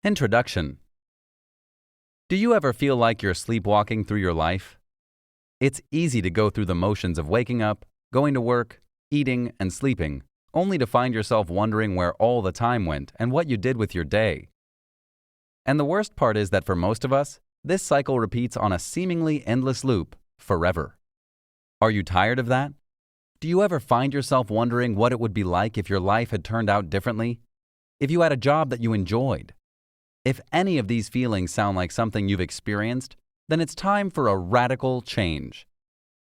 Introduction. Do you ever feel like you're sleepwalking through your life? It's easy to go through the motions of waking up, going to work, eating, and sleeping, only to find yourself wondering where all the time went and what you did with your day. And the worst part is that for most of us, this cycle repeats on a seemingly endless loop forever. Are you tired of that? Do you ever find yourself wondering what it would be like if your life had turned out differently? If you had a job that you enjoyed? If any of these feelings sound like something you've experienced, then it's time for a radical change.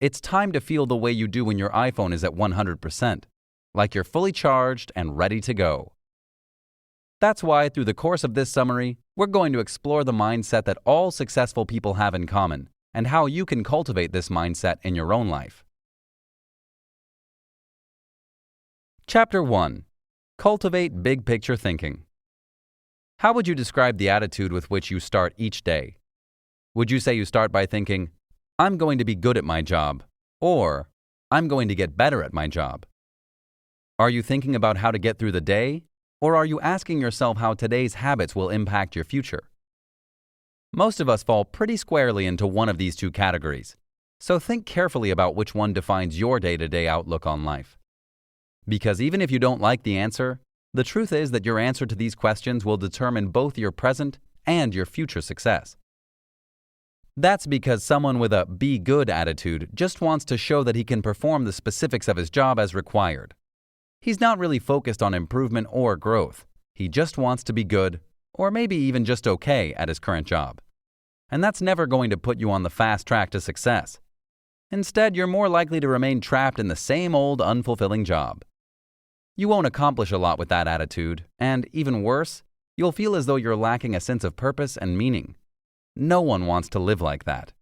It's time to feel the way you do when your iPhone is at 100%, like you're fully charged and ready to go. That's why, through the course of this summary, we're going to explore the mindset that all successful people have in common and how you can cultivate this mindset in your own life. Chapter 1. Cultivate Big Picture Thinking. How would you describe the attitude with which you start each day? Would you say you start by thinking, I'm going to be good at my job, or I'm going to get better at my job? Are you thinking about how to get through the day, or are you asking yourself how today's habits will impact your future? Most of us fall pretty squarely into one of these two categories, so think carefully about which one defines your day-to-day outlook on life. Because even if you don't like the answer, the truth is that your answer to these questions will determine both your present and your future success. That's because someone with a be good attitude just wants to show that he can perform the specifics of his job as required. He's not really focused on improvement or growth. He just wants to be good, or maybe even just okay at his current job. And that's never going to put you on the fast track to success. Instead, you're more likely to remain trapped in the same old unfulfilling job. You won't accomplish a lot with that attitude, and even worse, you'll feel as though you're lacking a sense of purpose and meaning. No one wants to live like that.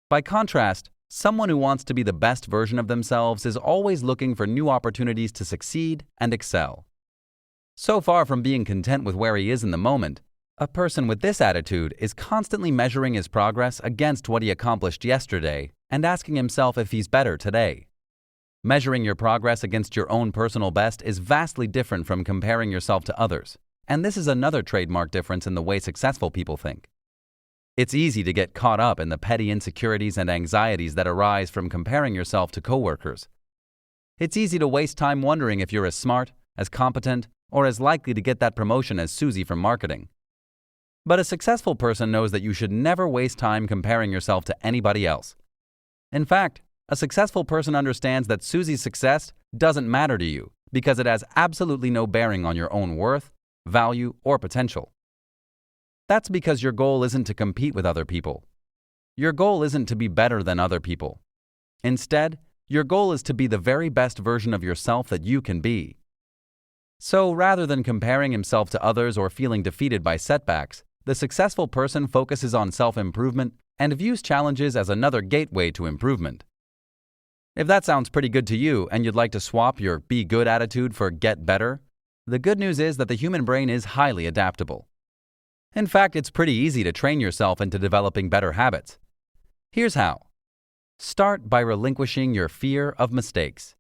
By contrast, someone who wants to be the best version of themselves is always looking for new opportunities to succeed and excel. So far from being content with where he is in the moment, a person with this attitude is constantly measuring his progress against what he accomplished yesterday and asking himself if he's better today. Measuring your progress against your own personal best is vastly different from comparing yourself to others, and this is another trademark difference in the way successful people think. It's easy to get caught up in the petty insecurities and anxieties that arise from comparing yourself to coworkers. It's easy to waste time wondering if you're as smart, as competent, or as likely to get that promotion as Susie from marketing. But a successful person knows that you should never waste time comparing yourself to anybody else. In fact, a successful person understands that Susie's success doesn't matter to you because it has absolutely no bearing on your own worth, value, or potential. That's because your goal isn't to compete with other people. Your goal isn't to be better than other people. Instead, your goal is to be the very best version of yourself that you can be. So rather than comparing himself to others or feeling defeated by setbacks, the successful person focuses on self-improvement and views challenges as another gateway to improvement. If that sounds pretty good to you and you'd like to swap your be good attitude for get better, the good news is that the human brain is highly adaptable. In fact, it's pretty easy to train yourself into developing better habits. Here's how. Start by relinquishing your fear of mistakes.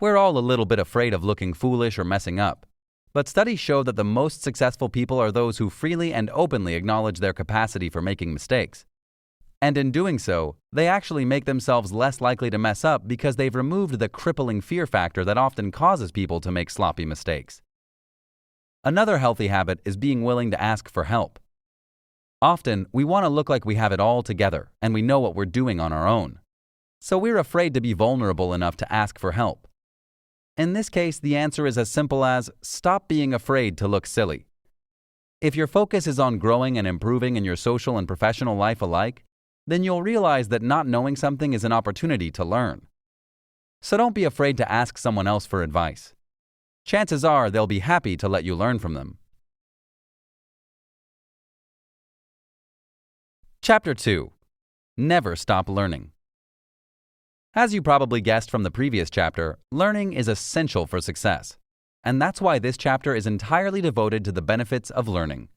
We're all a little bit afraid of looking foolish or messing up, but studies show that the most successful people are those who freely and openly acknowledge their capacity for making mistakes. And in doing so, they actually make themselves less likely to mess up because they've removed the crippling fear factor that often causes people to make sloppy mistakes. Another healthy habit is being willing to ask for help. Often, we want to look like we have it all together and we know what we're doing on our own. So we're afraid to be vulnerable enough to ask for help. In this case, the answer is as simple as stop being afraid to look silly. If your focus is on growing and improving in your social and professional life alike, then you'll realize that not knowing something is an opportunity to learn. So don't be afraid to ask someone else for advice. Chances are they'll be happy to let you learn from them. Chapter 2. Never stop learning. As you probably guessed from the previous chapter, learning is essential for success. And that's why this chapter is entirely devoted to the benefits of learning.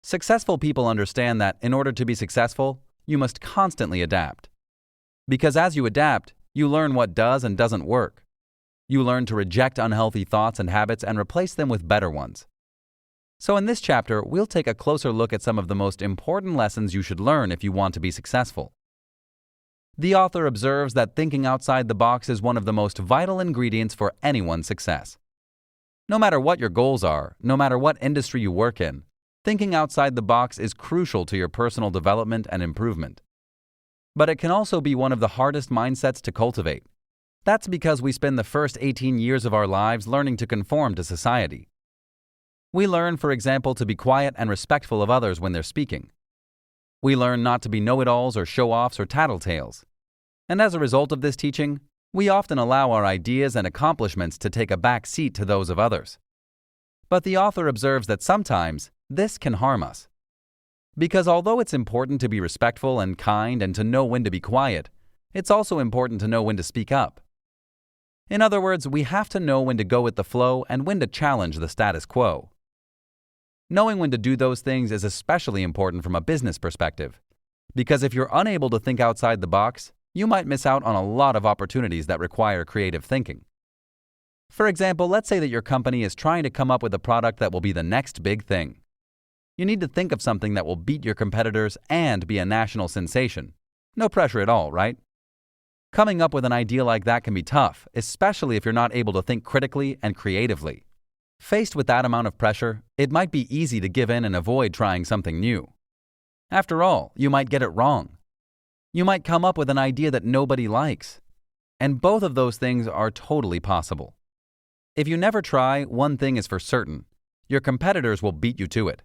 Successful people understand that in order to be successful, you must constantly adapt. Because as you adapt, you learn what does and doesn't work. You learn to reject unhealthy thoughts and habits and replace them with better ones. So in this chapter, we'll take a closer look at some of the most important lessons you should learn if you want to be successful. The author observes that thinking outside the box is one of the most vital ingredients for anyone's success. No matter what your goals are, no matter what industry you work in, thinking outside the box is crucial to your personal development and improvement. But it can also be one of the hardest mindsets to cultivate. That's because we spend the first 18 years of our lives learning to conform to society. We learn, for example, to be quiet and respectful of others when they're speaking. We learn not to be know-it-alls or show-offs or tattletales. And as a result of this teaching, we often allow our ideas and accomplishments to take a back seat to those of others. But the author observes that sometimes this can harm us. Because although it's important to be respectful and kind and to know when to be quiet, it's also important to know when to speak up. In other words, we have to know when to go with the flow and when to challenge the status quo. Knowing when to do those things is especially important from a business perspective, because if you're unable to think outside the box, you might miss out on a lot of opportunities that require creative thinking. For example, let's say that your company is trying to come up with a product that will be the next big thing. You need to think of something that will beat your competitors and be a national sensation. No pressure at all, right? Coming up with an idea like that can be tough, especially if you're not able to think critically and creatively. Faced with that amount of pressure, it might be easy to give in and avoid trying something new. After all, you might get it wrong. You might come up with an idea that nobody likes. And both of those things are totally possible. If you never try, one thing is for certain: your competitors will beat you to it.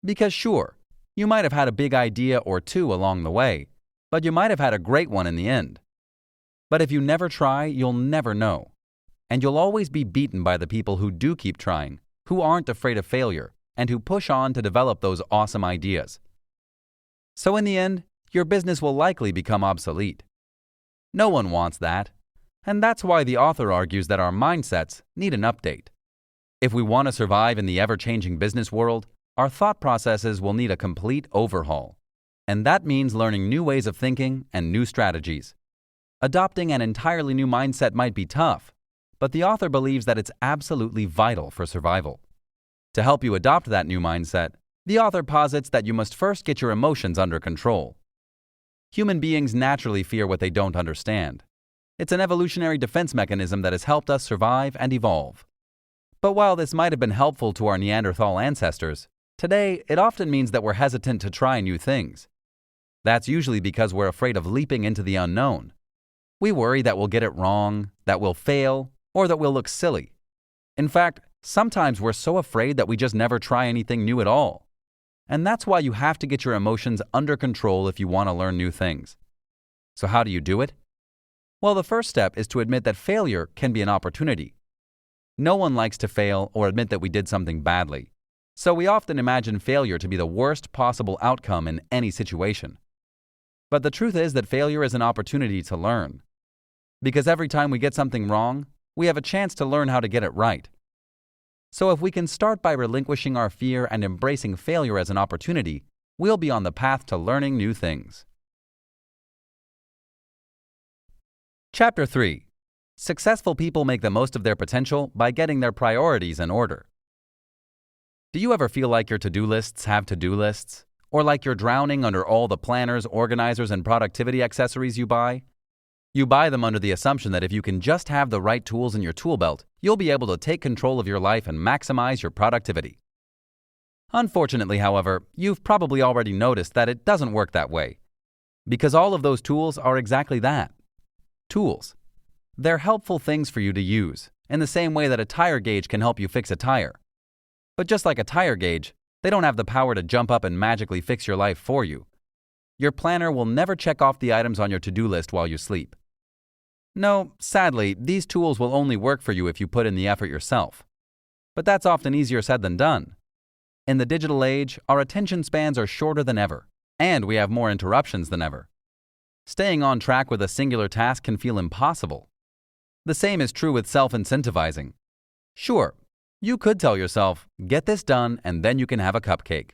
Because sure, you might have had a big idea or two along the way, but you might have had a great one in the end. But if you never try, you'll never know. And you'll always be beaten by the people who do keep trying, who aren't afraid of failure, and who push on to develop those awesome ideas. So in the end, your business will likely become obsolete. No one wants that. And that's why the author argues that our mindsets need an update. If we want to survive in the ever-changing business world, our thought processes will need a complete overhaul. And that means learning new ways of thinking and new strategies. Adopting an entirely new mindset might be tough, but the author believes that it's absolutely vital for survival. To help you adopt that new mindset, the author posits that you must first get your emotions under control. Human beings naturally fear what they don't understand. It's an evolutionary defense mechanism that has helped us survive and evolve. But while this might have been helpful to our Neanderthal ancestors, today it often means that we're hesitant to try new things. That's usually because we're afraid of leaping into the unknown. We worry that we'll get it wrong, that we'll fail, or that we'll look silly. In fact, sometimes we're so afraid that we just never try anything new at all. And that's why you have to get your emotions under control if you want to learn new things. So how do you do it? Well, the first step is to admit that failure can be an opportunity. No one likes to fail or admit that we did something badly. So we often imagine failure to be the worst possible outcome in any situation. But the truth is that failure is an opportunity to learn. Because every time we get something wrong, we have a chance to learn how to get it right. So if we can start by relinquishing our fear and embracing failure as an opportunity, we'll be on the path to learning new things. Chapter 3. Successful people make the most of their potential by getting their priorities in order. Do you ever feel like your to-do lists have to-do lists? Or like you're drowning under all the planners, organizers, and productivity accessories you buy? You buy them under the assumption that if you can just have the right tools in your tool belt, you'll be able to take control of your life and maximize your productivity. Unfortunately, however, you've probably already noticed that it doesn't work that way. Because all of those tools are exactly that. Tools. They're helpful things for you to use, in the same way that a tire gauge can help you fix a tire. But just like a tire gauge, they don't have the power to jump up and magically fix your life for you. Your planner will never check off the items on your to-do list while you sleep. No, sadly, these tools will only work for you if you put in the effort yourself. But that's often easier said than done. In the digital age, our attention spans are shorter than ever, and we have more interruptions than ever. Staying on track with a singular task can feel impossible. The same is true with self-incentivizing. Sure, you could tell yourself, get this done and then you can have a cupcake.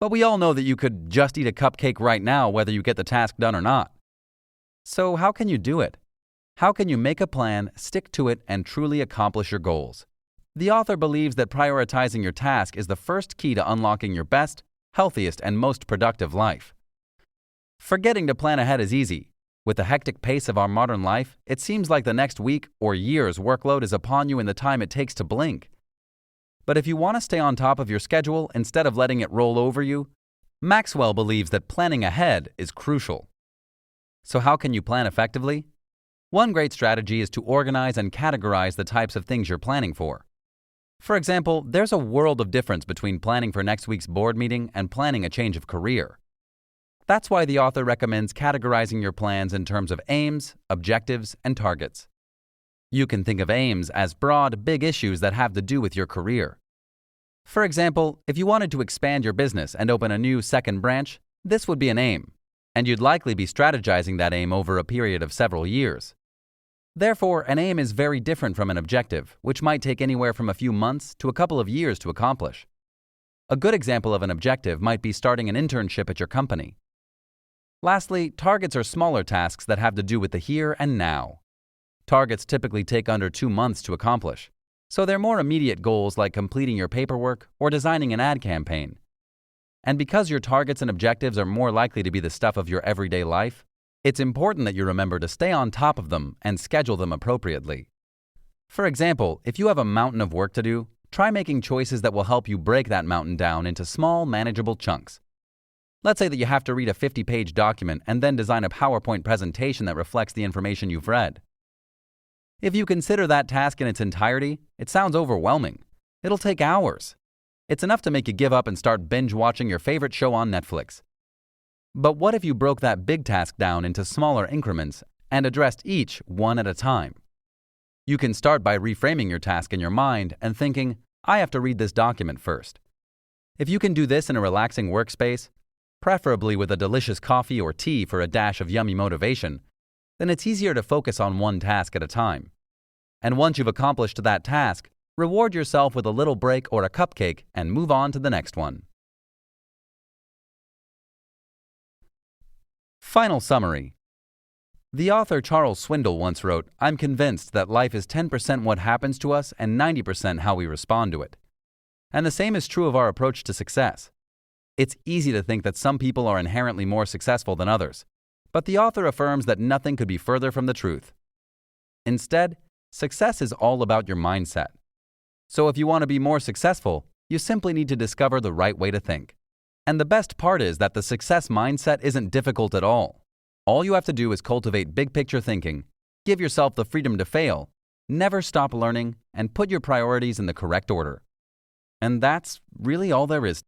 But we all know that you could just eat a cupcake right now whether you get the task done or not. So how can you do it? How can you make a plan, stick to it, and truly accomplish your goals? The author believes that prioritizing your task is the first key to unlocking your best, healthiest, and most productive life. Forgetting to plan ahead is easy. With the hectic pace of our modern life, it seems like the next week or year's workload is upon you in the time it takes to blink. But if you want to stay on top of your schedule instead of letting it roll over you, Maxwell believes that planning ahead is crucial. So how can you plan effectively? One great strategy is to organize and categorize the types of things you're planning for. For example, there's a world of difference between planning for next week's board meeting and planning a change of career. That's why the author recommends categorizing your plans in terms of aims, objectives, and targets. You can think of aims as broad, big issues that have to do with your career. For example, if you wanted to expand your business and open a new second branch, this would be an aim, and you'd likely be strategizing that aim over a period of several years. Therefore, an aim is very different from an objective, which might take anywhere from a few months to a couple of years to accomplish. A good example of an objective might be starting an internship at your company. Lastly, targets are smaller tasks that have to do with the here and now. Targets typically take under 2 months to accomplish, so they're more immediate goals like completing your paperwork or designing an ad campaign. And because your targets and objectives are more likely to be the stuff of your everyday life, it's important that you remember to stay on top of them and schedule them appropriately. For example, if you have a mountain of work to do, try making choices that will help you break that mountain down into small, manageable chunks. Let's say that you have to read a 50-page document and then design a PowerPoint presentation that reflects the information you've read. If you consider that task in its entirety, it sounds overwhelming. It'll take hours. It's enough to make you give up and start binge-watching your favorite show on Netflix. But what if you broke that big task down into smaller increments and addressed each one at a time? You can start by reframing your task in your mind and thinking, I have to read this document first. If you can do this in a relaxing workspace, preferably with a delicious coffee or tea for a dash of yummy motivation, then it's easier to focus on one task at a time. And once you've accomplished that task, reward yourself with a little break or a cupcake and move on to the next one. Final summary. The author Charles Swindoll once wrote, I'm convinced that life is 10% what happens to us and 90% how we respond to it. And the same is true of our approach to success. It's easy to think that some people are inherently more successful than others, but the author affirms that nothing could be further from the truth. Instead, success is all about your mindset. So if you want to be more successful, you simply need to discover the right way to think. And the best part is that the success mindset isn't difficult at all. All you have to do is cultivate big-picture thinking, give yourself the freedom to fail, never stop learning, and put your priorities in the correct order. And that's really all there is.